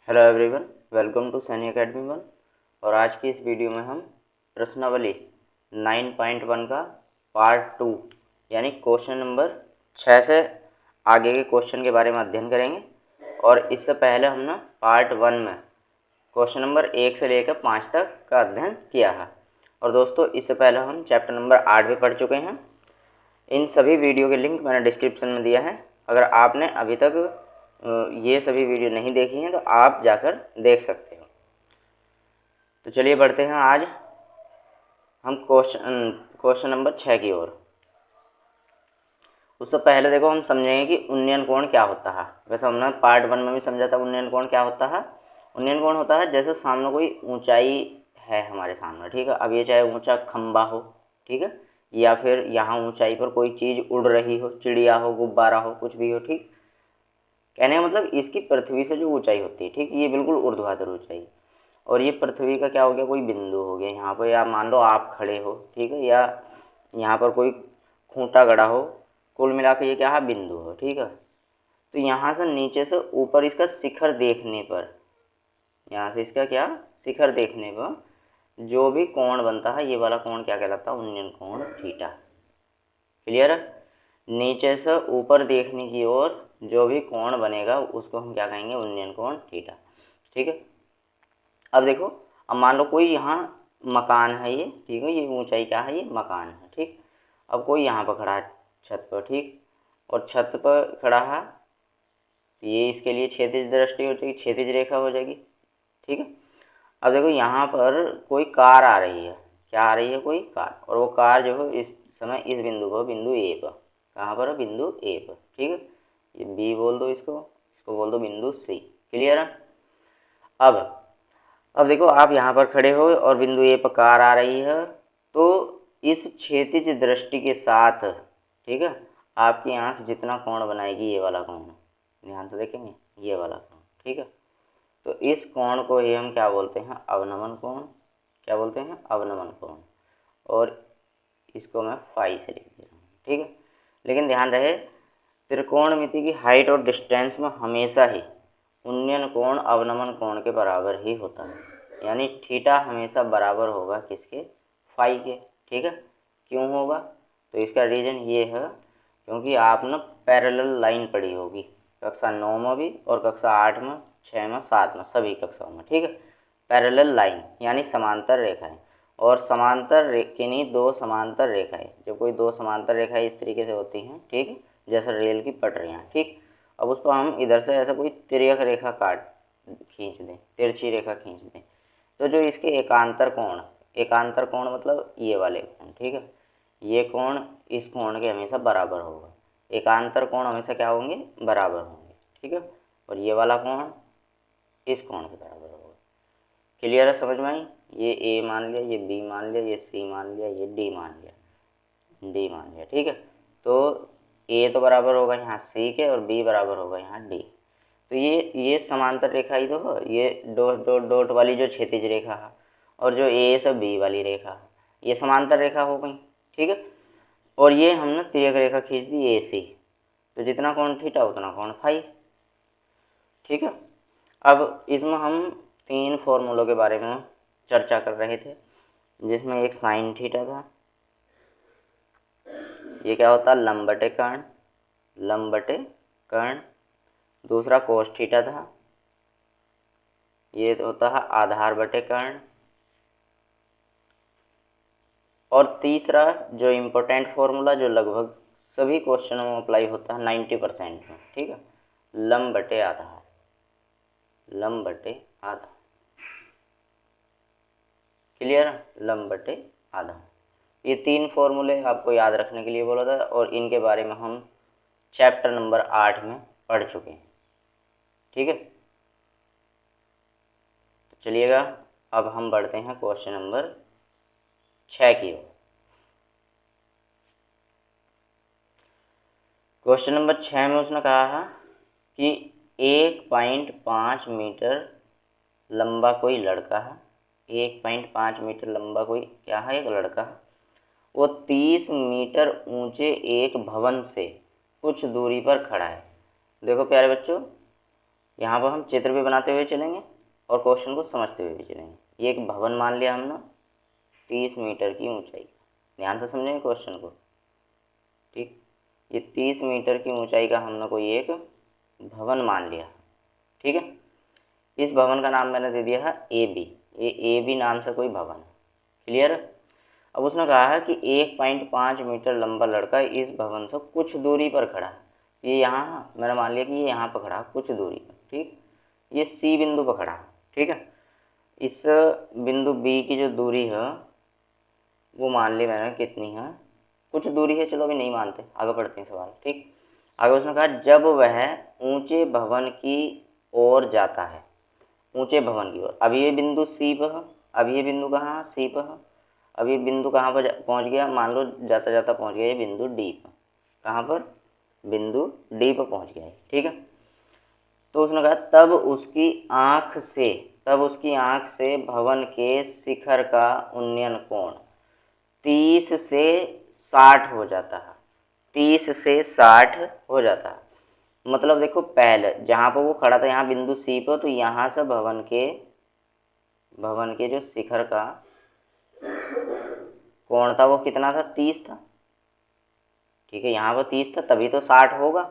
Hello everyone, welcome to Sunny academy one. और आज की इस वीडियो में हम प्रश्नावली 9.1 का पार्ट 2 यानी क्वेश्चन नंबर 6 से आगे के क्वेश्चन के बारे में अध्ययन करेंगे। और इससे पहले हमने पार्ट 1 में क्वेश्चन नंबर 1 से लेकर 5 तक का अध्ययन किया है। और दोस्तों, इससे पहले हम चैप्टर नंबर 8 भी पढ़ चुके हैं। इन सभी वीडियो के लिंक मैंने डिस्क्रिप्शन में दिया है। अगर आपने अभी तक ये सभी वीडियो नहीं देखी हैं तो आप जाकर देख सकते हो। तो चलिए बढ़ते हैं आज हम क्वेश्चन नंबर 6 की ओर। उससे पहले देखो, हम समझेंगे कि उन्नयन कोण क्या होता है। वैसे हमने पार्ट 1 में भी समझा था उन्नयन कोण क्या होता है। उन्नयन कोण होता है जैसे सामने कोई ऊंचाई है हमारे सामने, ठीक है। अब ये चाहे ऊंचा खंबा हो, ठीक है, या फिर यहाँ ऊंचाई पर कोई चीज़ उड़ रही हो, चिड़िया हो, गुब्बारा हो, कुछ भी हो, ठीक। कहने का मतलब इसकी पृथ्वी से जो ऊंचाई होती है, ठीक, ये बिल्कुल ऊर्ध्वाधर ऊंचाई। और ये पृथ्वी का क्या हो गया, कोई बिंदु हो गया यहाँ पर, या मान लो आप खड़े हो, ठीक है, या यहाँ पर कोई खूंटा गड़ा हो। कुल मिला के ये क्या है, बिंदु हो, ठीक है। तो यहाँ से नीचे से ऊपर इसका शिखर देखने पर, यहाँ से इसका क्या शिखर देखने पर जो भी कोण बनता है, ये वाला कोण क्या कहलाता है, उन्नयन कोण थीटा। क्लियर है। नीचे से ऊपर देखने की ओर जो भी कोण बनेगा उसको हम क्या कहेंगे, उन्नयन कोण थीटा, ठीक है। अब देखो, अब मान लो कोई यहाँ मकान है ये, ठीक है, ये ऊंचाई क्या है, ये मकान है, ठीक। अब कोई यहाँ पर खड़ा है छत पर, ठीक, और छत पर खड़ा है, तो ये इसके लिए क्षैतिज दृष्टि हो जाएगी, क्षैतिज रेखा हो जाएगी, ठीक है। अब देखो यहाँ पर कोई कार आ रही है, क्या आ रही है, कोई कार, और वो कार जो है इस समय इस बिंदु पर, बिंदु ए पर, कहाँ पर है, बिंदु ए पर, ठीक है। ये बी बोल दो, इसको इसको बोल दो बिंदु सी। क्लियर है। अब देखो, आप यहाँ पर खड़े हो और बिंदु ए पर कार आ रही है, तो इस क्षैतिज दृष्टि के साथ, ठीक है, आपकी आँख जितना कोण बनाएगी, ये वाला कोण, ध्यान से देखेंगे, ये वाला कोण, ठीक है। तो इस कोण को ही हम क्या बोलते हैं, अवनमन कोण। क्या बोलते हैं, अवनमन कोण। और इसको मैं फाई से लिख दे रहा हूँ, ठीक है। लेकिन ध्यान रहे, त्रिकोणमिति की हाइट और डिस्टेंस में हमेशा ही उन्नयन कोण अवनमन कोण के बराबर ही होता है। यानी थीटा हमेशा बराबर होगा किसके, फाई के, ठीक है। क्यों होगा, तो इसका रीज़न ये है क्योंकि आपने पैरेलल लाइन पढ़ी होगी कक्षा 9 में भी, और कक्षा 8 में, 6 में, 7 में, सभी कक्षाओं में, ठीक है। पैरेलल लाइन यानी समांतर रेखाएं। और समांतर किन्हीं दो समांतर रेखाएं, जब कोई दो समांतर रेखाएं इस तरीके से होती हैं, ठीक है, जैसे रेल की पटरियाँ, ठीक। अब उस पर हम इधर से ऐसा कोई तिर्यक रेखा खींच दें, तिरछी रेखा खींच दें, तो जो इसके एकांतर कोण, एकांतर कोण मतलब ये वाले कोण, ठीक है, ये कोण इस कोण के हमेशा बराबर होगा। एकांतर कोण हमेशा क्या होंगे, बराबर होंगे, ठीक है। और ये वाला कोण इस कोण के बराबर होगा। क्लियर है, समझ में आई। ये ए मान लिया, ये बी मान लिया, ये सी मान लिया, ये डी मान लिया, डी मान लिया, ठीक है। तो ए तो बराबर होगा यहाँ सी के, और बी बराबर होगा यहाँ डी। तो ये समांतर रेखा ही तो है, ये डॉट डॉट डॉट वाली जो क्षैतिज रेखा है, और जो ए से बी वाली रेखा है, ये समांतर रेखा हो गई, ठीक है। और ये हमने तिर्यक रेखा खींच दी ए सी, तो जितना कोण थीटा उतना कोण फाई, ठीक है। अब इसमें हम 3 फॉर्मूलों के बारे में चर्चा कर रहे थे, जिसमें एक साइन थीटा था, ये क्या होता है, लंब बटे कर्ण, लंब बटे कर्ण। दूसरा कोस थीटा था, ये होता है आधार बटे कर्ण। और तीसरा जो इम्पोर्टेंट फॉर्मूला, जो लगभग सभी क्वेश्चनों में अप्लाई होता है 90% में, ठीक है, लंब बटे आधार, लंब बटे आधार। क्लियर है, लंब बटे आधार। ये 3 फॉर्मूले आपको याद रखने के लिए बोला था, और इनके बारे में हम चैप्टर नंबर 8 में पढ़ चुके हैं, ठीक है। तो चलिएगा, अब हम बढ़ते हैं क्वेश्चन नंबर 6 की ओर। क्वेश्चन नंबर 6 में उसने कहा है कि 1.5 मीटर लंबा कोई लड़का है, 1.5 मीटर लंबा कोई क्या है, एक लड़का है, वो 30 मीटर ऊंचे एक भवन से कुछ दूरी पर खड़ा है। देखो प्यारे बच्चों, यहाँ पर हम चित्र भी बनाते हुए चलेंगे और क्वेश्चन को समझते हुए भी चलेंगे। ये एक भवन मान लिया हमने 30 मीटर की ऊंचाई, ध्यान से समझेंगे क्वेश्चन को, ठीक। ये 30 मीटर की ऊंचाई का हमने कोई एक भवन मान लिया, ठीक है। इस भवन का नाम मैंने दे दिया है ए बी, ये ए बी नाम से कोई भवन है, क्लियर। अब उसने कहा है कि 1.5 मीटर लंबा लड़का इस भवन से कुछ दूरी पर खड़ा है। ये यहाँ मैंने मान लिया कि ये यहाँ पर खड़ा है कुछ दूरी पर, ठीक। ये सी बिंदु पर खड़ा है, ठीक है। इस बिंदु बी की जो दूरी है वो मान ली मैंने कितनी है, कुछ दूरी है, चलो अभी नहीं मानते, आगे बढ़ते हैं सवाल, ठीक। आगे उसने कहा जब वह ऊंचे भवन की ओर जाता है, ऊंचे भवन की ओर, अब ये बिंदु सी पर है, अब ये बिंदु कहाँ सी पर है, अब ये बिंदु कहाँ पर पहुँच गया, मान लो जाता जाता पहुँच गया ये बिंदु डी पर, कहाँ पर, बिंदु डी पर पहुँच गया है, ठीक है। तो उसने कहा तब उसकी आँख से भवन के शिखर का उन्नयन कोण 30 से 60 हो जाता है, 30 से 60 हो जाता है। मतलब देखो पहले जहाँ पर वो खड़ा था यहाँ बिंदु सी पर, तो यहाँ से भवन के जो शिखर का कोण था वो कितना था, 30 था, ठीक है। यहाँ पर 30 था तभी तो 60 होगा।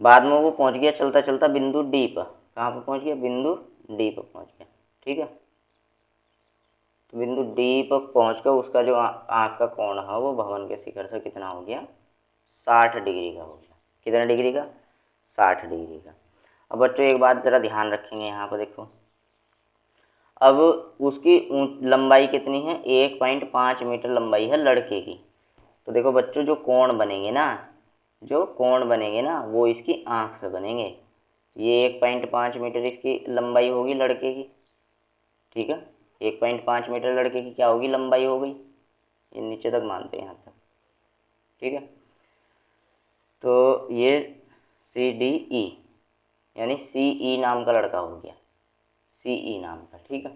बाद में वो पहुँच गया चलता चलता बिंदु डी पर, कहाँ पर पहुँच गया, बिंदु डी पर पहुँच गया, ठीक है। तो बिंदु डी पर पहुँच कर उसका जो आँख का कोण है वो भवन के शिखर से कितना हो गया, 60 डिग्री का हो गया। कितना डिग्री का, 60 डिग्री का। अब बच्चों एक बात ज़रा ध्यान रखेंगे, यहाँ पर देखो अब उसकी लंबाई कितनी है, 1.5 मीटर लंबाई है लड़के की। तो देखो बच्चों जो कोण बनेंगे ना वो इसकी आँख से बनेंगे। ये 1.5 मीटर इसकी लंबाई होगी लड़के की, ठीक है। 1.5 मीटर लड़के की क्या होगी, लंबाई हो गई, ये नीचे तक मानते हैं यहाँ तक, ठीक है। तो ये सी डी ई यानी सी ई नाम का लड़का हो गया, सी ई नाम का, ठीक है।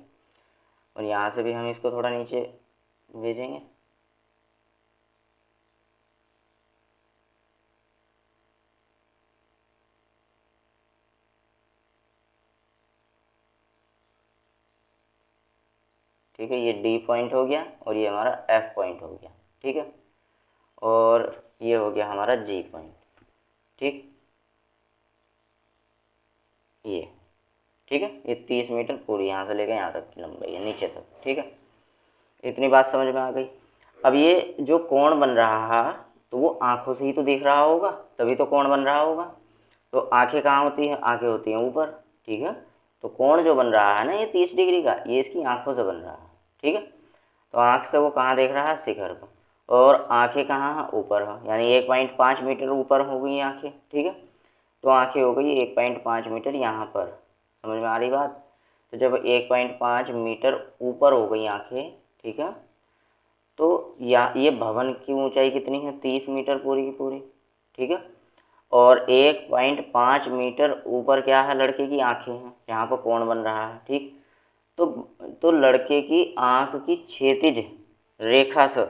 और यहाँ से भी हम इसको थोड़ा नीचे भेजेंगे, ठीक है। ये डी पॉइंट हो गया और ये हमारा एफ पॉइंट हो गया, ठीक है। और ये हो गया हमारा जी पॉइंट, ठीक, ये, ठीक है। ये 30 मीटर पूरी यहाँ से लेकर यहाँ तक की लंबाई है, नीचे तक, ठीक है। इतनी बात समझ में आ गई। अब ये जो कोण बन रहा है तो वो आँखों से ही तो देख रहा होगा, तभी तो कोण बन रहा होगा। तो आँखें कहाँ होती हैं, आँखें होती हैं ऊपर, ठीक है। तो कोण जो बन रहा है ना ये 30 डिग्री का, ये इसकी आँखों से बन रहा है, ठीक है। तो आँख से वो कहाँ देख रहा है, शिखर पर, और आँखें कहाँ हैं, ऊपर है, यानी 1.5 मीटर ऊपर हो गई आँखें, ठीक है। तो आँखें हो गई 1.5 मीटर यहाँ पर, समझ में आ रही बात। तो जब 1.5 मीटर ऊपर हो गई आँखें, ठीक है, तो ये भवन की ऊंचाई कितनी है, 30 मीटर पूरी की पूरी, ठीक है। और 1.5 मीटर ऊपर क्या है, लड़के की आँखें हैं जहाँ पर कोण बन रहा है, ठीक। तो लड़के की आँख की क्षैतिज रेखा से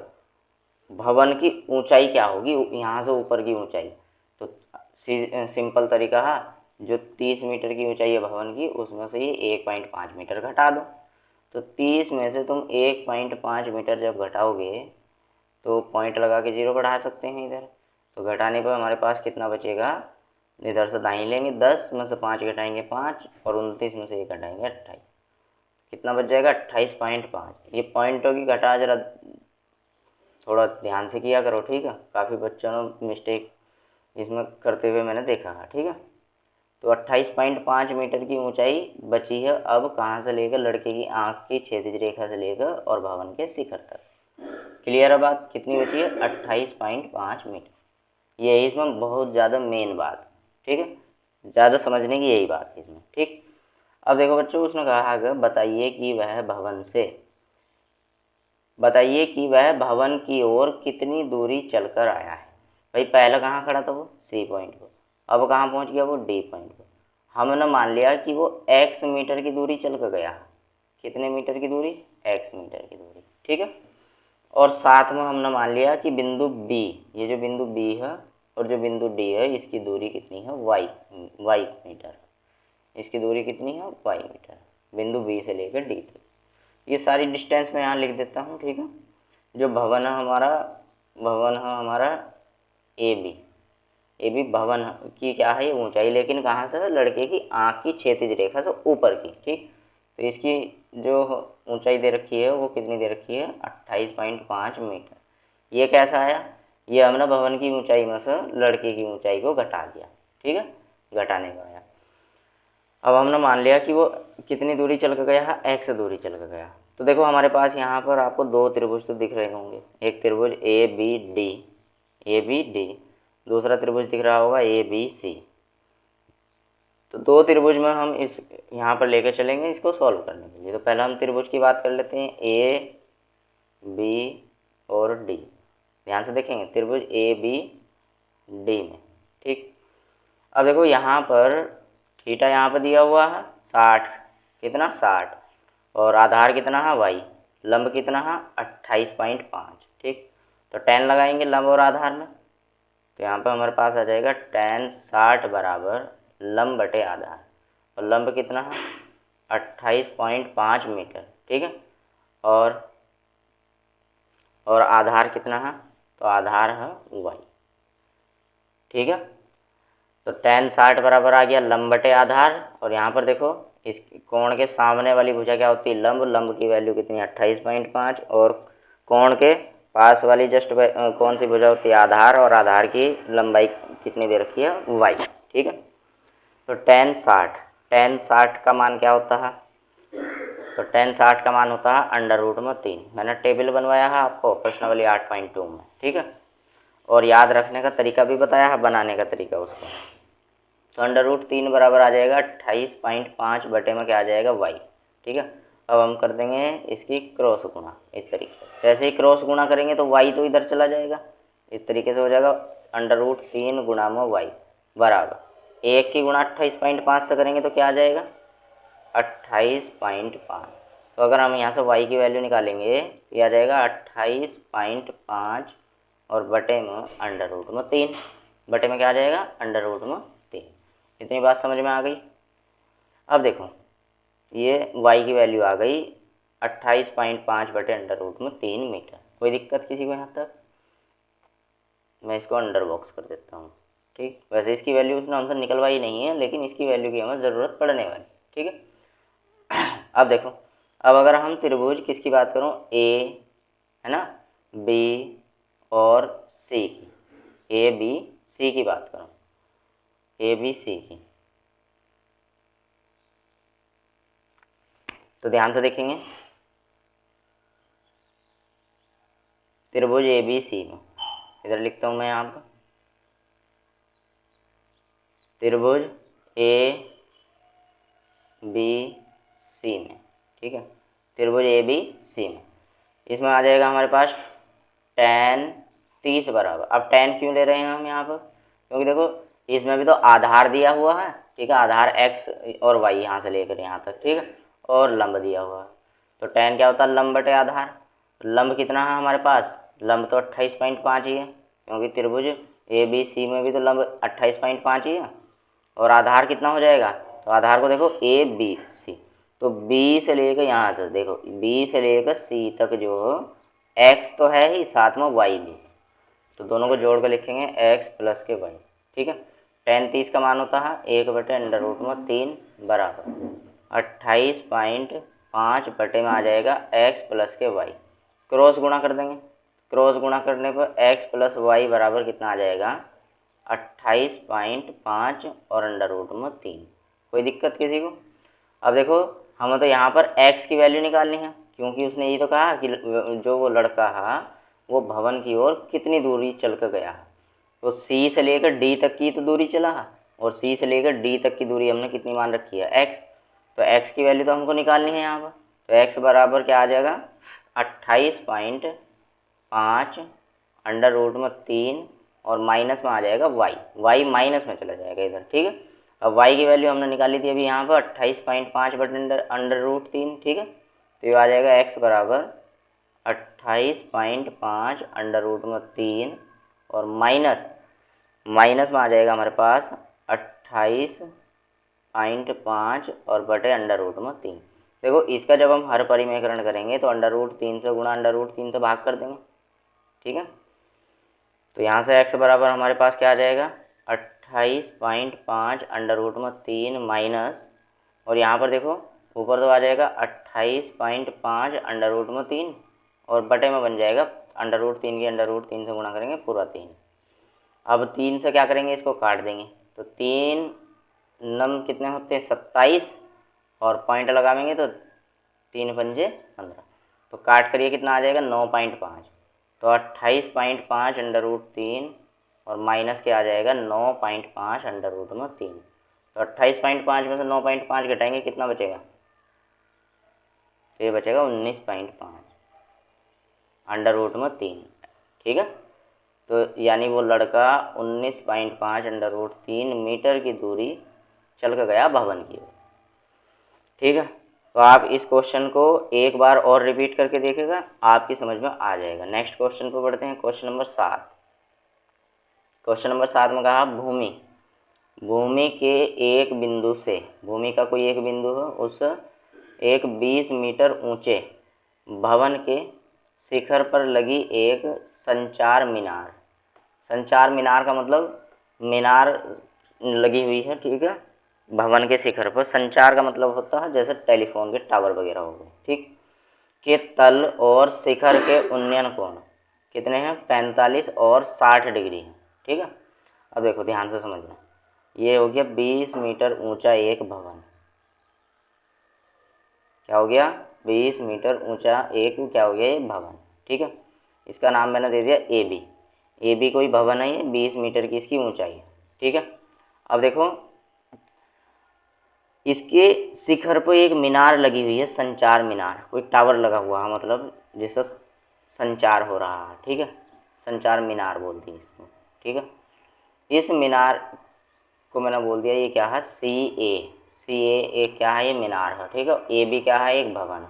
भवन की ऊंचाई क्या होगी, यहाँ से ऊपर की ऊंचाई। तो सिंपल तरीका है, जो 30 मीटर की ऊंचाई है भवन की उसमें से ये 1.5 मीटर घटा दो। तो 30 में से तुम 1.5 मीटर जब घटाओगे तो पॉइंट लगा के 0 बढ़ा सकते हैं इधर। तो घटाने पर हमारे पास कितना बचेगा, इधर से दाएं लेंगे 10 में से 5 घटाएंगे 5 और 29 में से 1 घटाएंगे 28, कितना बच जाएगा 28.5। ये पॉइंटों की घटा जरा थोड़ा ध्यान से किया करो, ठीक है। काफ़ी बच्चों ने मिस्टेक इसमें करते हुए मैंने देखा है, ठीक है। तो 28.5 मीटर की ऊंचाई बची है अब कहाँ से लेकर, लड़के की आँख की क्षैतिज रेखा से लेकर और भवन के शिखर तक। क्लियर है बात, कितनी बची है, 28.5 मीटर। ये है इसमें बहुत ज़्यादा मेन बात, ठीक है, ज़्यादा समझने की यही बात है इसमें, ठीक। अब देखो बच्चों उसने कहा है बताइए कि वह भवन की ओर कितनी दूरी चलकर आया है। भाई पहले कहाँ खड़ा था वो, सी पॉइंट पर, अब कहाँ पहुँच गया वो, डी पॉइंट पर। हमने मान लिया कि वो x मीटर की दूरी चल कर गया, कितने मीटर की दूरी, x मीटर की दूरी, ठीक है। और साथ में हमने मान लिया कि बिंदु B, ये जो बिंदु B है और जो बिंदु D है इसकी दूरी कितनी है, y मीटर। इसकी दूरी कितनी है, y मीटर, बिंदु B से लेकर D तक। ये सारी डिस्टेंस मैं यहाँ लिख देता हूँ, ठीक है। जो भवन है हमारा ए बी भवन की क्या है, ये ऊंचाई, लेकिन कहाँ से, लड़के की आँख की क्षैतिज रेखा से ऊपर की, ठीक। तो इसकी जो ऊंचाई दे रखी है वो कितनी दे रखी है, 28.5 मीटर। ये कैसा आया, ये हमने भवन की ऊंचाई में से लड़के की ऊंचाई को घटा दिया, ठीक है, घटाने का आया। अब हमने मान लिया कि वो कितनी दूरी चल के गया है, x दूरी चल के गया। तो देखो हमारे पास यहाँ पर आपको दो त्रिभुज तो दिख रहे होंगे, एक त्रिभुज ए बी डी, दूसरा त्रिभुज दिख रहा होगा ABC। तो दो त्रिभुज में हम इस यहाँ पर लेकर चलेंगे इसको सॉल्व करने के लिए। तो पहले हम त्रिभुज की बात कर लेते हैं, ए बी और डी। ध्यान से देखेंगे त्रिभुज ए बी डी में, ठीक। अब देखो यहाँ पर थीटा यहाँ पर दिया हुआ है 60, कितना 60, और आधार कितना है y, लंब कितना है 28.5, ठीक। तो tan लगाएंगे लंब और आधार में, तो यहाँ पर हमारे पास आ जाएगा tan 60 बराबर लंब बटे आधार, और लंब कितना है 28.5 मीटर, ठीक है। और आधार कितना है, तो आधार है y, ठीक है। तो tan 60 बराबर आ गया लंब बटे आधार, और यहाँ पर देखो इस कोण के सामने वाली भुजा क्या होती है, लंब की वैल्यू कितनी है 28.5, और कोण के पास वाली जस्ट कौन सी भुजा होती है, आधार, और आधार की लंबाई कितनी दे रखी है y, ठीक है। तो tan 60 का मान क्या होता है, तो tan 60 का मान होता है √3। मैंने टेबल बनवाया है आपको प्रश्नावली 8.2 में, ठीक है, और याद रखने का तरीका भी बताया है, बनाने का तरीका उसको। तो √3 बराबर आ जाएगा 28.5 बटे में क्या आ जाएगा y, ठीक है। अब हम कर देंगे इसकी क्रॉस गुणा इस तरीके से, जैसे ही क्रॉस गुणा करेंगे तो y तो इधर चला जाएगा, इस तरीके से हो जाएगा √3 गुणा में y बराबर 1 की गुणा 28.5 से करेंगे तो क्या आ जाएगा 28.5। तो अगर हम यहाँ से y की वैल्यू निकालेंगे तो यह आ जाएगा 28.5 और बटे में √3, बटे में क्या आ जाएगा √3। इतनी बात समझ में आ गई। अब देखो ये y की वैल्यू आ गई 28.5 बटे √3 मीटर। कोई दिक्कत किसी को यहाँ तक? मैं इसको अंडर बॉक्स कर देता हूँ, ठीक। वैसे इसकी वैल्यू उसने हमसे निकलवाई नहीं है, लेकिन इसकी वैल्यू की हमें ज़रूरत पड़ने वाली, ठीक है। अब देखो, अब अगर हम त्रिभुज किसकी बात करूँ, ए है ना, बी और सी की, ए बी सी की बात करूँ, ए बी सी की, तो ध्यान से देखेंगे त्रिभुज ए बी सी में, इधर लिखता हूँ मैं यहाँ पर त्रिभुज ए बी सी में, ठीक है, त्रिभुज ए बी सी में, इसमें आ जाएगा हमारे पास tan 30 बराबर। अब tan क्यों ले रहे हैं हम यहाँ पर, क्योंकि देखो इसमें भी तो आधार दिया हुआ है, ठीक है, आधार x और y यहाँ से लेकर यहाँ तक, ठीक है, और लंब दिया हुआ है। तो tan क्या होता है, लंब बटे आधार। लंब कितना है हमारे पास, लंब तो 28.5 ही है, क्योंकि त्रिभुज ए बी सी में भी तो लंब 28.5 ही है, और आधार कितना हो जाएगा, तो आधार को देखो ए बी सी, तो बी से लेकर यहाँ से देखो बी से लेकर सी तक जो x तो है ही, साथ में y भी, तो दोनों को जोड़ कर लिखेंगे x प्लस के y, ठीक है। tan 30 का मान होता है 1 बटे √3 बराबर 28.5 बटे में आ जाएगा x प्लस के y। क्रॉस गुणा कर देंगे, क्रॉस गुणा करने पर x प्लस y बराबर कितना आ जाएगा 28.5 और √3। कोई दिक्कत किसी को? अब देखो हमें तो यहाँ पर x की वैल्यू निकालनी है, क्योंकि उसने ये तो कहा कि जो वो लड़का है वो भवन की ओर कितनी दूरी चल कर गया है, तो c से लेकर d तक की तो दूरी चला है, और c से लेकर d तक की दूरी हमने कितनी मान रखी है x, तो x की वैल्यू तो हमको निकालनी है यहाँ पर। तो x बराबर क्या आ जाएगा 28.5 √3 और माइनस में आ जाएगा y माइनस में चला जाएगा इधर, ठीक है। अब y की वैल्यू हमने निकाली थी अभी यहाँ पर 28.5 बटे √3, ठीक है। तो ये आ जाएगा x बराबर 28.5 √3 और माइनस में आ जाएगा हमारे पास 28 28.5 और बटे √3। देखो इसका जब हम हर परिमेयकरण करेंगे तो √3 से गुणा √3 से भाग कर देंगे, ठीक है। तो यहाँ से x बराबर हमारे पास क्या आ जाएगा 28.5 √3 माइनस, और यहाँ पर देखो ऊपर तो आ जाएगा 28.5 √3 और बटे में बन जाएगा √3 की √3 से गुणा करेंगे पूरा 3। अब 3 से क्या करेंगे, इसको काट देंगे तो 3 नम कितने होते हैं 27 और पॉइंट लगाएंगे तो 3 पंजे 15, तो काट करिए कितना आ जाएगा 9.5, तो 28.5 √3 और माइनस क्या आ जाएगा 9.5 √3। तो 28.5 में से 9.5 घटाएंगे कितना बचेगा, तो ये बचेगा 19.5 √3, ठीक है। तो यानी वो लड़का 19.5 √3 मीटर की दूरी चल कर गया भवन की ओर, ठीक है। तो आप इस क्वेश्चन को एक बार और रिपीट करके देखिएगा, आपकी समझ में आ जाएगा। नेक्स्ट क्वेश्चन पर बढ़ते हैं, क्वेश्चन नंबर 7। क्वेश्चन नंबर 7 में कहा भूमि के एक बिंदु से, भूमि का कोई एक बिंदु हो, उस एक 20 मीटर ऊंचे भवन के शिखर पर लगी एक संचार मीनार, संचार मीनार का मतलब मीनार लगी हुई है, ठीक है, भवन के शिखर पर। संचार का मतलब होता है जैसे टेलीफोन के टावर वगैरह हो गए, ठीक। के तल और शिखर के उन्नयन कोण कितने हैं 45 और 60 डिग्री हैं, ठीक है। अब देखो ध्यान से समझना, ये हो गया 20 मीटर ऊंचा एक भवन, क्या हो गया 20 मीटर ऊंचा एक क्या हो गया ये भवन, ठीक है। इसका नाम मैंने दे दिया ए बी कोई भवन है, ये 20 मीटर की इसकी ऊंचाई है, ठीक है। अब देखो इसके शिखर पर एक मीनार लगी हुई है, संचार मीनार, कोई टावर लगा हुआ है, मतलब जिससे संचार हो रहा है, ठीक है, संचार मीनार बोलती है इसको, ठीक है। इस मीनार को मैंने बोल दिया ये क्या है सी ए एक क्या है ये मीनार है, ठीक है। ए बी क्या है एक भवन है,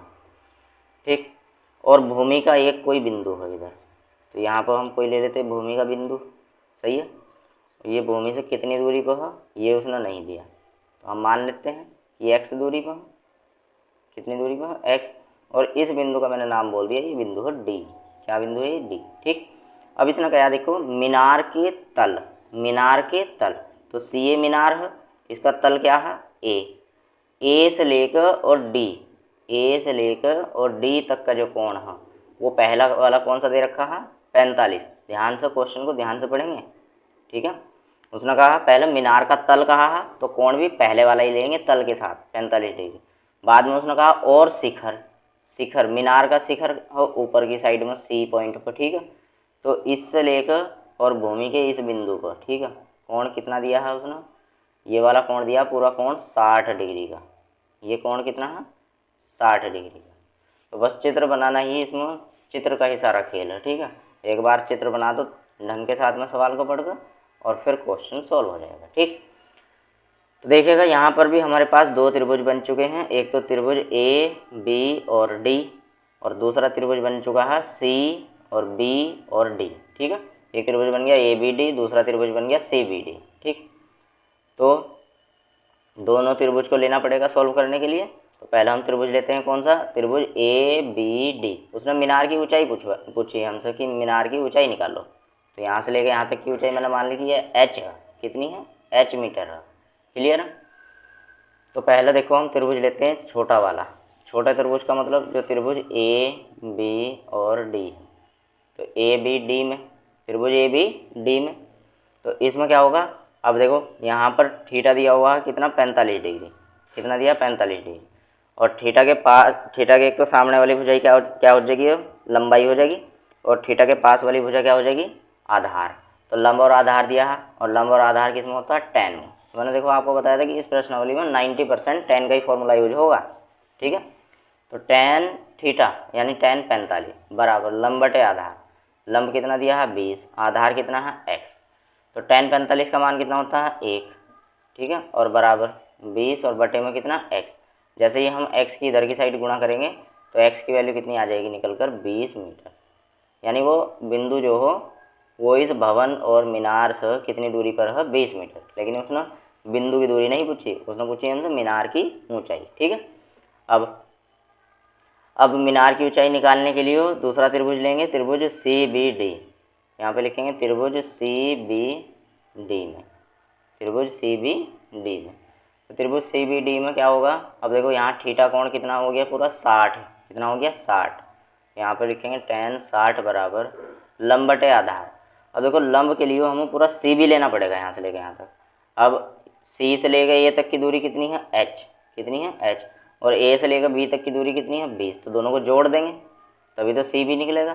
ठीक। और भूमि का एक कोई बिंदु है इधर, तो यहाँ पर हम कोई ले लेते हैं भूमि का बिंदु, सही है। ये भूमि से कितनी दूरी पर है ये उसने नहीं दिया, तो हम मान लेते हैं कि x दूरी पर, कितनी दूरी पर है x, और इस बिंदु का मैंने नाम बोल दिया ये बिंदु है D, क्या बिंदु है ये D, ठीक। अब इसने कहा देखो मीनार के तल, मीनार के तल, तो सी ए मीनार है, इसका तल क्या है ए से लेकर और D, ए से लेकर और D तक का जो कोण है वो पहला वाला कौन सा दे रखा है 45। ध्यान से क्वेश्चन को ध्यान से पढ़ेंगे, ठीक है। उसने कहा पहले मीनार का तल कहा है तो कोण भी पहले वाला ही लेंगे तल के साथ 45 डिग्री। बाद में उसने कहा और शिखर मीनार का शिखर हो ऊपर की साइड में सी पॉइंट पर, ठीक है। तो इससे लेकर और भूमि के इस बिंदु पर, ठीक है, कोण कितना दिया है उसने, ये वाला कोण दिया पूरा कोण 60 डिग्री का, ये कोण कितना है 60 डिग्री का। तो बस चित्र बनाना ही इसमें चित्र का ही सारा खेल है, ठीक है। एक बार चित्र बना दो ढंग के साथ में सवाल को पढ़कर और फिर क्वेश्चन सॉल्व हो जाएगा, ठीक। तो देखिएगा यहाँ पर भी हमारे पास दो त्रिभुज बन चुके हैं, एक तो त्रिभुज ए बी और डी, और दूसरा त्रिभुज बन चुका है सी और बी और डी, ठीक है। एक त्रिभुज बन गया ए बी डी, दूसरा त्रिभुज बन गया सी बी डी, ठीक। तो दोनों त्रिभुज को लेना पड़ेगा सॉल्व करने के लिए। तो पहला हम त्रिभुज लेते हैं कौन सा, त्रिभुज ए बी डी। उसने मीनार की ऊंचाई पूछी हमसे कि मीनार की ऊंचाई निकालो, तो यहाँ से लेकर यहाँ तक की ऊंचाई मैंने मान ली कि ये h है, कितनी है h मीटर है, क्लियर है। तो पहले देखो हम त्रिभुज लेते हैं छोटा वाला, छोटा त्रिभुज का मतलब जो त्रिभुज ए बी और डी, तो ए बी डी में, त्रिभुज ए बी डी में, तो इसमें क्या होगा, अब देखो यहाँ पर थीटा दिया हुआ है कितना 45 डिग्री, कितना दिया 45 डिग्री, और थीटा के पास, थीटा के एक तो सामने वाली भुजा क्या हो जाएगी लंबाई हो जाएगी, और थीटा के पास वाली भुजा क्या हो जाएगी आधार। तो लंब और आधार दिया है, और लंब और आधार किसमें होता है tan में। तो मैंने देखो आपको बताया था कि इस प्रश्नावली में 90% tan का ही फॉर्मूला यूज होगा, ठीक है। तो tan थीटा यानी tan 45 बराबर लंब बटे आधार, लंब कितना दिया है 20, आधार कितना है x, तो tan 45 का मान कितना होता है 1, ठीक है, और बराबर 20 और बटे में कितना x। जैसे ही हम x की इधर की साइड गुणा करेंगे तो x की वैल्यू कितनी आ जाएगी निकल कर 20 मीटर, यानी वो बिंदु जो हो वो इस भवन और मीनार से कितनी दूरी पर है 20 मीटर, लेकिन उसने बिंदु की दूरी नहीं पूछी, उसने पूछी हमसे मीनार की ऊंचाई। ठीक है, अब मीनार की ऊंचाई निकालने के लिए दूसरा त्रिभुज लेंगे, त्रिभुज सी बी डी। यहाँ पे लिखेंगे त्रिभुज सी बी डी में, त्रिभुज सी बी डी में। तो त्रिभुज सी बी डी में क्या होगा, अब देखो यहाँ थीटा कोण कितना हो गया, पूरा 60। कितना हो गया, 60। यहाँ पे लिखेंगे tan 60 बराबर लंब बटे आधार। अब देखो लंब के लिए हमें पूरा सी बी लेना पड़ेगा, यहाँ से लेकर यहाँ तक। अब सी से लेकर ए तक की दूरी कितनी है, h। कितनी है, h। और ए से लेकर बी तक की दूरी कितनी है, 20। तो दोनों को जोड़ देंगे तभी तो सी बी निकलेगा।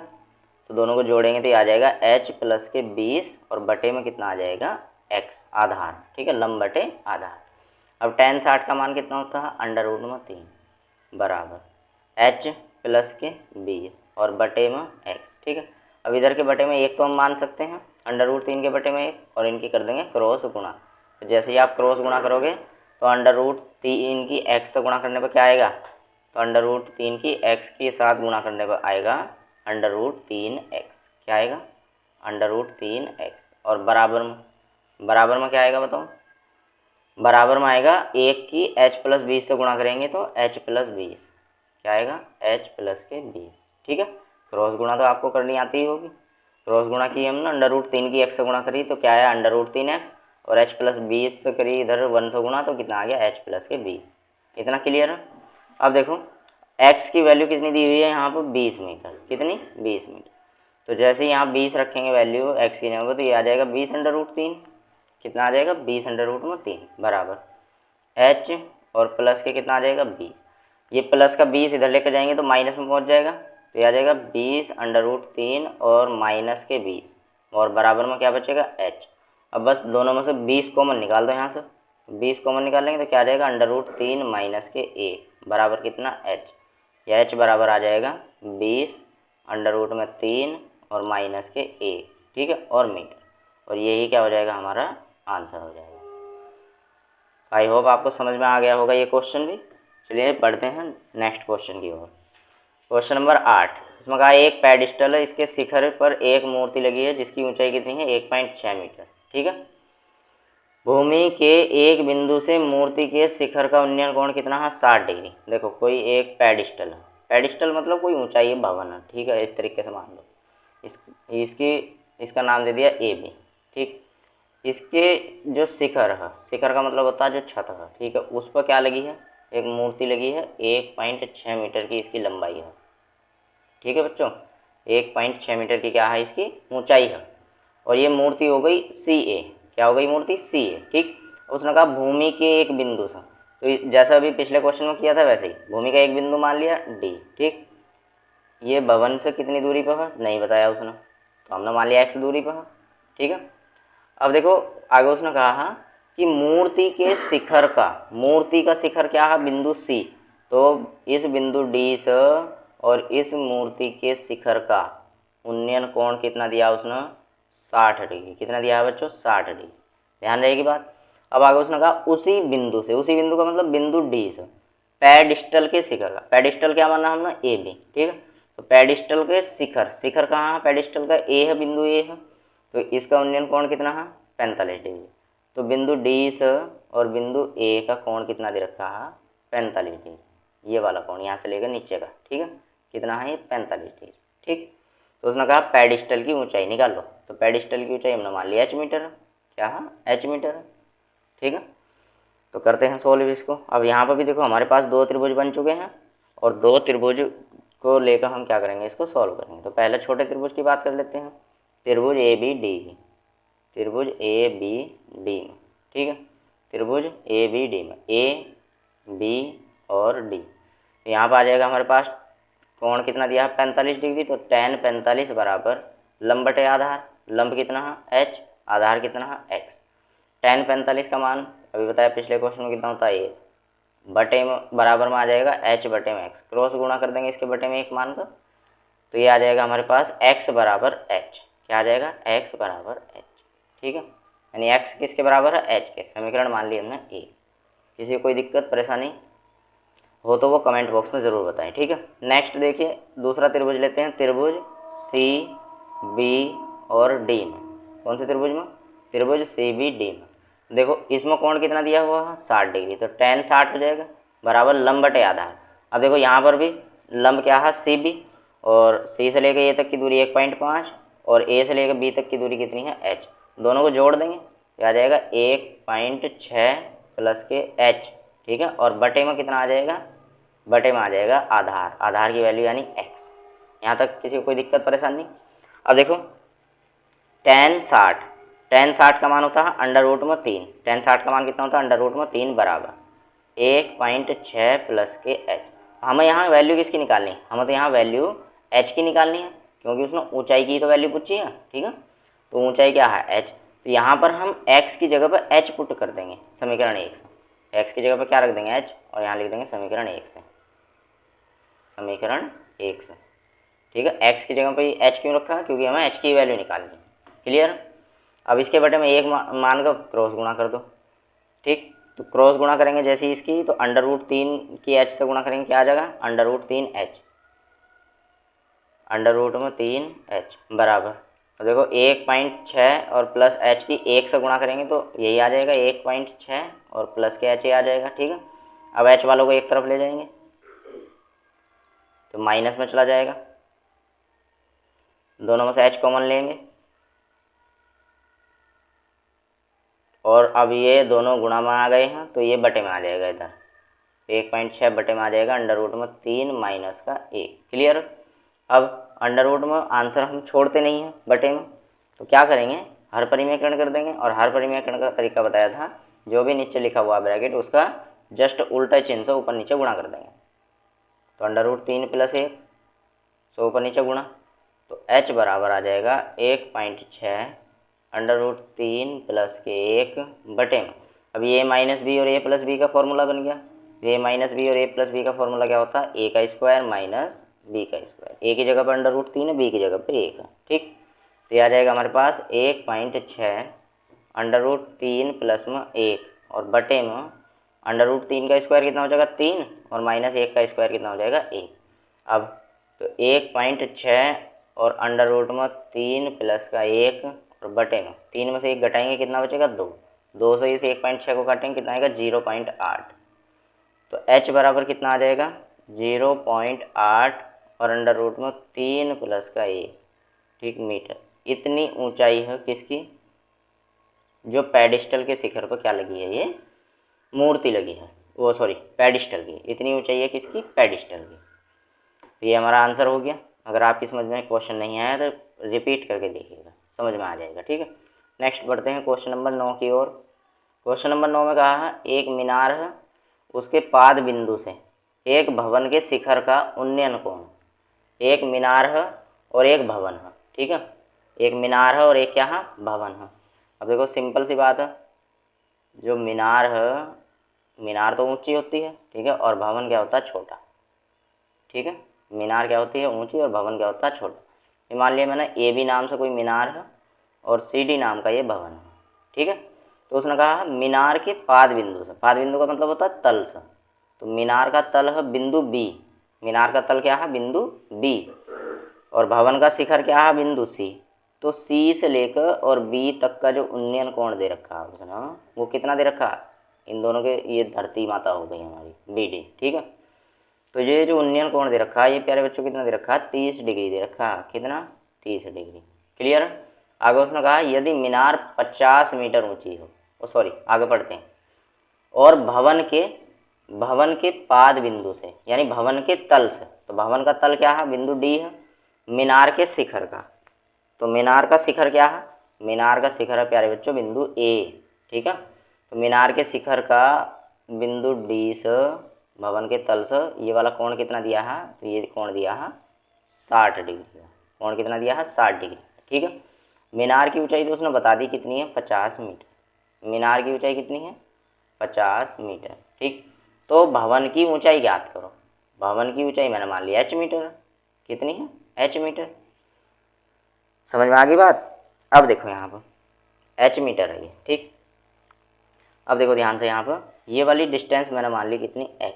तो दोनों को जोड़ेंगे तो ये आ जाएगा h प्लस के 20 और बटे में कितना आ जाएगा, x आधार। ठीक है, लंब बटे आधार। अब tan 60 का मान कितना होता है, √3 बराबर h प्लस के 20 और बटे में x। ठीक है, अब इधर के बटे में एक तो हम मान सकते हैं, √3 के बटे में एक, और इनकी कर देंगे क्रॉस गुणा। तो जैसे ही आप क्रॉस गुणा करोगे तो √3 की x से गुणा करने पर क्या आएगा, तो √3 की x के साथ गुणा करने पर आएगा √3x। क्या आएगा, √3x। और बराबर में क्या आएगा बताओ, बराबर में आएगा 1 की h प्लस 20 से गुणा करेंगे तो h प्लस 20। क्या आएगा, h प्लस के 20। ठीक है, क्रॉस गुणा तो आपको करनी आती ही होगी। क्रॉस गुणा की हमने √3 की x से गुणा करी तो क्या आया, √3x, और h प्लस 20 से करी इधर 1 से गुणा तो कितना आ गया, h प्लस के 20। इतना क्लियर है। अब देखो x की वैल्यू कितनी दी हुई है यहाँ पर, 20 मीटर। कितनी, 20 मीटर। तो जैसे ही यहाँ 20 रखेंगे वैल्यू x की जगह तो ये आ जाएगा 20√3। कितना आ जाएगा, 20√3 बराबर h और प्लस के कितना आ जाएगा, 20। ये प्लस का 20 इधर लेकर जाएंगे तो माइनस में पहुँच जाएगा, तो ये आ जाएगा 20√3 और माइनस के 20 और बराबर में क्या बचेगा, h। अब बस दोनों में से 20 कॉमन निकाल दो, यहाँ से 20 कॉमन निकालेंगे तो क्या आ जाएगा, √3 माइनस के 1 बराबर कितना, h। या h बराबर आ जाएगा 20√3 और माइनस के 1। ठीक है, और मीटर, और यही क्या हो जाएगा, हमारा आंसर हो जाएगा। आई होप आपको समझ में आ गया होगा ये क्वेश्चन भी। चलिए बढ़ते हैं नेक्स्ट क्वेश्चन की ओर। क्वेश्चन नंबर 8, इसमें कहा एक पेडिस्टल है, इसके शिखर पर एक मूर्ति लगी है जिसकी ऊंचाई कितनी है, 1.6 मीटर। ठीक है, भूमि के एक बिंदु से मूर्ति के शिखर का उन्नयन कोण कितना है, 60 डिग्री। देखो कोई एक पेडिस्टल है, पेडिस्टल मतलब कोई ऊंचाई भवन है। ठीक है, इस तरीके से मान लो इसका नाम दे दिया ए बी। ठीक, इसके जो शिखर है, शिखर का मतलब होता है जो छत है। ठीक है, उस पर क्या लगी है, एक मूर्ति लगी है, 1.6 मीटर की इसकी लंबाई है। ठीक है बच्चों, 1.6 मीटर की क्या है, इसकी ऊंचाई है। और ये मूर्ति हो गई CA। क्या हो गई मूर्ति, CA। ठीक, उसने कहा भूमि के एक बिंदु से, तो जैसा अभी पिछले क्वेश्चन में किया था वैसे ही भूमि का एक बिंदु मान लिया D। ठीक, ये भवन से कितनी दूरी पर है नहीं बताया उसने, तो हमने मान लिया x दूरी पर है। ठीक है, अब देखो आगे उसने कहा कि मूर्ति के शिखर का, मूर्ति का शिखर क्या है, बिंदु C। तो इस बिंदु D से और इस मूर्ति के शिखर का उन्नयन कोण कितना दिया उसने, 60 डिग्री। कितना दिया है बच्चों, 60 डिग्री। ध्यान रहेगी बात। अब आगे उसने कहा उसी बिंदु से, उसी बिंदु का मतलब बिंदु D से पेडिस्टल के शिखर का, पेडिस्टल क्या माना हमने, AB। ठीक है, तो पेडिस्टल के शिखर, शिखर कहाँ है, पेडिस्टल का A है, बिंदु A है, तो इसका उन्नयन कोण कितना है, 45 डिग्री। तो बिंदु D से और बिंदु A का कोण कितना दे रखा है, 45 डिग्री। ये वाला कोण यहाँ से लेकर नीचे का। ठीक है, कितना है ये, 45 डिग्री। ठीक, तो उसने कहा पेडिस्टल की ऊंचाई निकाल लो। तो पेडिस्टल की ऊंचाई हमने मान लिया h मीटर है। क्या है, h मीटर है। ठीक है, तो करते हैं सोल्व इसको। अब यहाँ पर भी देखो हमारे पास दो त्रिभुज बन चुके हैं और दो त्रिभुज को लेकर हम क्या करेंगे, इसको सॉल्व करेंगे। तो पहले छोटे त्रिभुज की बात कर लेते हैं, त्रिभुज ABD की, त्रिभुज ABD में। ठीक है, त्रिभुज ABD में A B और D। यहाँ पर आ जाएगा हमारे पास कोण कितना दिया है, 45 डिग्री। तो tan 45 बराबर लंब बटे आधार, लंब कितना है h, आधार कितना है x। tan 45 का मान अभी बताया पिछले क्वेश्चन में कितना होता है, ये बटे में बराबर में आ जाएगा h बटे में x। क्रॉस गुणा कर देंगे इसके बटे में एक मान का, तो ये आ जाएगा हमारे पास x बराबर h। क्या आ जाएगा, x बराबर h। ठीक है, यानी x किसके बराबर है, h के। समीकरण मान लिया हमने a। किसी को कोई दिक्कत परेशानी हो तो वो कमेंट बॉक्स में ज़रूर बताएं। ठीक है, नेक्स्ट देखिए दूसरा त्रिभुज लेते हैं, त्रिभुज CB और D में। कौन से त्रिभुज में, त्रिभुज CBD में। देखो इसमें कोण कितना दिया हुआ है 60 डिग्री, तो tan 60 हो जाएगा बराबर लंब बटे आधार। अब देखो यहाँ पर भी लंब क्या है सी बी, और सी से लेकर ए तक की दूरी 1.5 और ए से लेकर बी तक की दूरी कितनी है एच। दोनों को जोड़ देंगे तो आ जाएगा 1.6 प्लस के एच, ठीक है, और बटे में कितना आ जाएगा, बटे में आ जाएगा आधार, आधार की वैल्यू यानी एक्स। यहाँ तक किसी को कोई दिक्कत परेशानी। अब देखो tan 60 का मान होता है अंडर रूट में 3, tan 60 का मान कितना होता है अंडर रूट में 3 बराबर 1.6 प्लस के एच। हमें यहाँ वैल्यू किसकी निकालनी है, हमें तो यहाँ वैल्यू एच की निकालनी है, क्योंकि उसने ऊंचाई की तो वैल्यू पूछी है, ठीक है। तो ऊंचाई क्या है एच, तो यहाँ पर हम एक्स की जगह पर एच पुट कर देंगे समीकरण 1 से। एक्स की जगह पर क्या रख देंगे एच, और यहाँ लिख देंगे समीकरण 1 से, समीकरण 1 से, ठीक है। एक्स की जगह पर एच क्यों रखा है, क्योंकि हमें एच की वैल्यू निकालनी है। क्लियर। अब इसके बटे में एक मान का क्रॉस गुणा कर दो, ठीक। तो क्रॉस गुणा करेंगे जैसे इसकी, तो अंडर रूट 3 की एच से गुणा करेंगे, क्या आ जाएगा under root 3 H, under root में 3 एच बराबर। तो देखो 1.6 और प्लस एच की 1 से गुणा करेंगे तो यही आ जाएगा 1.6 और प्लस के एच ही आ जाएगा, ठीक है। अब एच वालों को एक तरफ ले जाएंगे तो माइनस में चला जाएगा, दोनों में से एच कॉमन लेंगे, और अब ये दोनों गुणा में आ गए हैं तो ये बटे में आ जाएगा इधर, 1.6 बटे में आ जाएगा अंडर रूट में 3 माइनस का 1। क्लियर। अब अंडर रूट में आंसर हम छोड़ते नहीं हैं बटे में, तो क्या करेंगे हर परिमेयकरण कर देंगे, और हर परिमेयकरण का तरीका बताया था, जो भी नीचे लिखा हुआ ब्रैकेट उसका जस्ट उल्टा चिन्ह से ऊपर नीचे गुणा कर देंगे। तो अंडर रूट 3 प्लस 1 से ऊपर नीचे गुणा, तो एच बराबर आ जाएगा 1.6 अंडर रूट 3 प्लस के 1 बटे में। अब ये माइनस बी और ए प्लस बी का फॉर्मूला बन गया। ये माइनस बी और ए प्लस बी का फॉर्मूला क्या होता है, ए का स्क्वायर माइनस बी का स्क्वायर। ए की जगह पर अंडर रूट 3 है, बी की जगह पर 1 है, ठीक। तो ये आ जाएगा हमारे पास 1.6 अंडर रूट 3 प्लस में 1 और बटे में अंडर रूट 3 का स्क्वायर कितना हो जाएगा 3 और माइनस 1 का स्क्वायर कितना हो जाएगा 1। अब तो 1.6 और अंडर रूट में 3 प्लस का 1 और बटे में 3 में से 1 घटाएंगे कितना बचेगा 2, 2 से इस 1.6 को काटेंगे कितना आएगा 0.8। तो h बराबर कितना आ जाएगा 0.8 और अंडर रूट में 3 प्लस का 1, ठीक, मीटर। इतनी ऊंचाई है किसकी, जो पेडिस्टल के शिखर पर क्या लगी है, ये मूर्ति लगी है, वो सॉरी पेडिस्टल की, इतनी ऊंचाई है किसकी पेडिस्टल की। तो ये हमारा आंसर हो गया। अगर आपकी समझ में क्वेश्चन नहीं आया तो रिपीट करके देखिएगा, समझ में आ जाएगा, ठीक है। नेक्स्ट बढ़ते हैं क्वेश्चन नंबर 9 की ओर। क्वेश्चन नंबर 9 में कहा है एक मीनार है, उसके पाद बिंदु से एक भवन के शिखर का उन्नयन कोण। एक मीनार है और एक भवन है, ठीक है। एक मीनार है और एक क्या है भवन है। अब देखो सिंपल सी बात है, जो मीनार है, मीनार तो ऊंची होती है, ठीक है, और भवन क्या होता है छोटा, ठीक है। मीनार क्या होती है ऊंची और भवन क्या होता है छोटा। मान लिया मैंने ए बी नाम से कोई मीनार है और सी डी नाम का ये भवन है, ठीक है। तो उसने कहा मीनार के पाद बिंदु से, पाद बिंदु का मतलब होता है तल से, तो मीनार का तल है बिंदु बी, मीनार का तल क्या है बिंदु बी, और भवन का शिखर क्या है बिंदु सी। तो सी से लेकर और बी तक का जो उन्नयन कोण दे रखा है उसने, वो कितना दे रखा है, इन दोनों के, ये धरती माता हो गई हमारी बी डी, ठीक है। तो ये जो उन्नयन कोण दे रखा है ये प्यारे बच्चों कितना दे रखा है 30 डिग्री दे रखा है, कितना 30 डिग्री। क्लियर। आगे उसने कहा यदि मीनार 50 मीटर ऊंची हो, सॉरी आगे पढ़ते हैं, और भवन के पाद बिंदु से यानी भवन के तल से, तो भवन का तल क्या है बिंदु डी है, मीनार के शिखर का, तो मीनार का शिखर क्या है, मीनार का शिखर है प्यारे बच्चों बिंदु ए, ठीक है। तो मीनार के शिखर का बिंदु डी से भवन के तल से ये वाला कोण कितना दिया है, तो ये कोण दिया है 60 डिग्री, कोण कितना दिया है 60 डिग्री, ठीक है। मीनार की ऊंचाई तो उसने बता दी कितनी है 50 मीटर, मीनार की ऊंचाई कितनी है 50 मीटर, ठीक। तो भवन की ऊंचाई ज्ञात करो, भवन की ऊंचाई मैंने मान लिया h मीटर, कितनी है h मीटर। समझ में आ गई बात। अब देखो यहाँ पर h मीटर है ये, ठीक। अब देखो ध्यान से, यहाँ पर ये वाली डिस्टेंस मैंने मान ली कितनी x,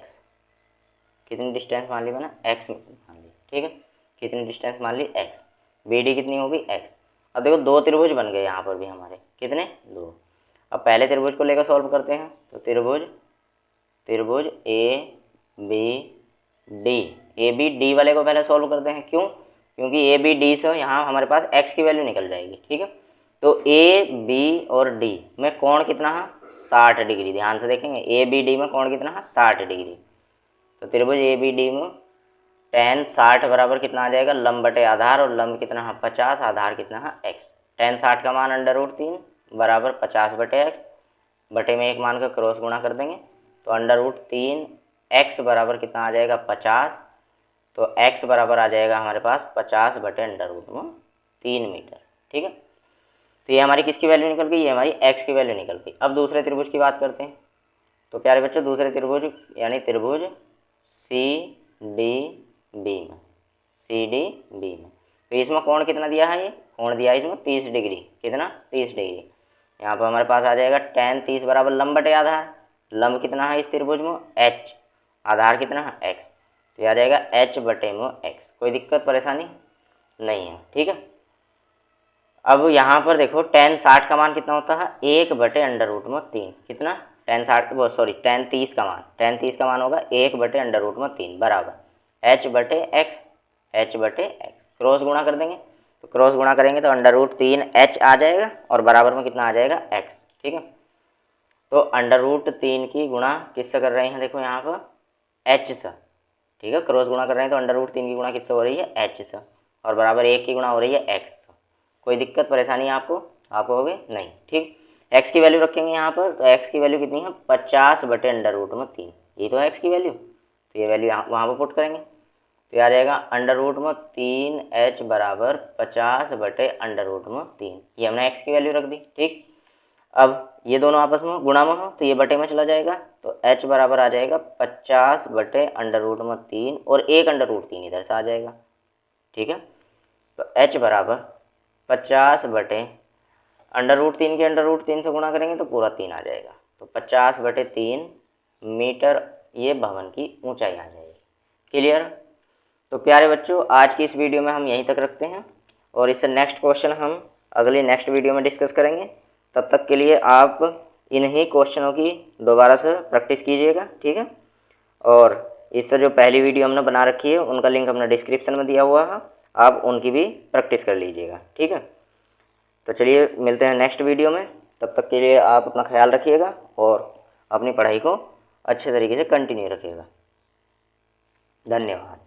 कितनी डिस्टेंस मान ली मैंने x मान ली, ठीक है। कितनी डिस्टेंस मान ली x, बी डी कितनी होगी x। अब देखो दो त्रिभुज बन गए यहाँ पर भी हमारे, कितने 2। अब पहले त्रिभुज को लेकर सॉल्व करते हैं। तो त्रिभुज ए बी डी वाले को पहले सॉल्व करते हैं। क्यों? क्योंकि ए बी डी से यहाँ हमारे पास एक्स की वैल्यू निकल जाएगी। ठीक है, तो ए बी और डी में कोण कितना है? 60 डिग्री। ध्यान से देखेंगे, ए बी डी में कोण कितना है? 60 डिग्री। तो त्रिभुज ए बी डी में tan 60 बराबर कितना आ जाएगा? लंब बटे आधार, और लंब कितना है? 50, आधार कितना है? x। tan 60 का मान √3 बराबर 50 बटे x, बटे में एक मान का क्रॉस गुणा कर देंगे तो √3 x बराबर कितना आ जाएगा? 50। तो x बराबर आ जाएगा हमारे पास 50 बटे √3 मीटर। ठीक है, तो ये हमारी किसकी वैल्यू निकल गई? ये हमारी x की वैल्यू निकल गई। अब दूसरे त्रिभुज की बात करते हैं। तो प्यारे बच्चों, दूसरे त्रिभुज यानी त्रिभुज सी डी बी में तो इसमें कोण कितना दिया है? ये कोण दिया है इसमें 30 डिग्री। कितना? 30 डिग्री। यहाँ पर हमारे पास आ जाएगा tan 30 बराबर लंब बटे आधार। लंब कितना है इस त्रिभुज में? h, आधार कितना है? x। तो ये आ जाएगा h बटे में x। कोई दिक्कत परेशानी नहीं है। ठीक है, अब यहाँ पर देखो tan 60 का मान कितना होता है? 1 बटे √3। कितना? tan 30 का मान होगा 1 बटे √3 बराबर h बटे x। क्रॉस गुणा कर देंगे, तो क्रॉस गुणा करेंगे तो √3 h आ जाएगा और बराबर में कितना आ जाएगा? x। ठीक है, तो √3 की गुणा किससे कर रहे हैं? देखो यहाँ पर h से। ठीक है, क्रॉस गुणा कर रहे हैं तो √3 की गुणा किससे हो रही है? h से, और बराबर 1 की गुणा हो रही है x से। कोई दिक्कत परेशानी आपको होगी नहीं। ठीक, x की वैल्यू रखेंगे यहाँ पर, तो x की वैल्यू कितनी है? 50 बटे √3। ये तो है x की वैल्यू, तो ये वैल्यू वहाँ पर पुट करेंगे तो आ जाएगा √3h बराबर 50 बटे √3। ये हमने x की वैल्यू रख दी। ठीक, अब ये दोनों आपस में गुणा में हो तो ये बटे में चला जाएगा, तो h बराबर आ जाएगा 50 बटे √3 और 1 √3 इधर से आ जाएगा। ठीक है, तो h बराबर 50 बटे √3 के √3 से गुणा करेंगे तो पूरा 3 आ जाएगा। तो 50 बटे 3 मीटर ये भवन की ऊंचाई आ जाएगी। क्लियर? तो प्यारे बच्चों, आज की इस वीडियो में हम यहीं तक रखते हैं और इससे नेक्स्ट क्वेश्चन हम अगले नेक्स्ट वीडियो में डिस्कस करेंगे। तब तक के लिए आप इन्हीं क्वेश्चनों की दोबारा से प्रैक्टिस कीजिएगा। ठीक है, और इससे जो पहली वीडियो हमने बना रखी है उनका लिंक हमने डिस्क्रिप्शन में दिया हुआ है, आप उनकी भी प्रैक्टिस कर लीजिएगा। ठीक है, तो चलिए मिलते हैं नेक्स्ट वीडियो में। तब तक के लिए आप अपना ख्याल रखिएगा और अपनी पढ़ाई को अच्छे तरीके से कंटिन्यू रखिएगा। धन्यवाद।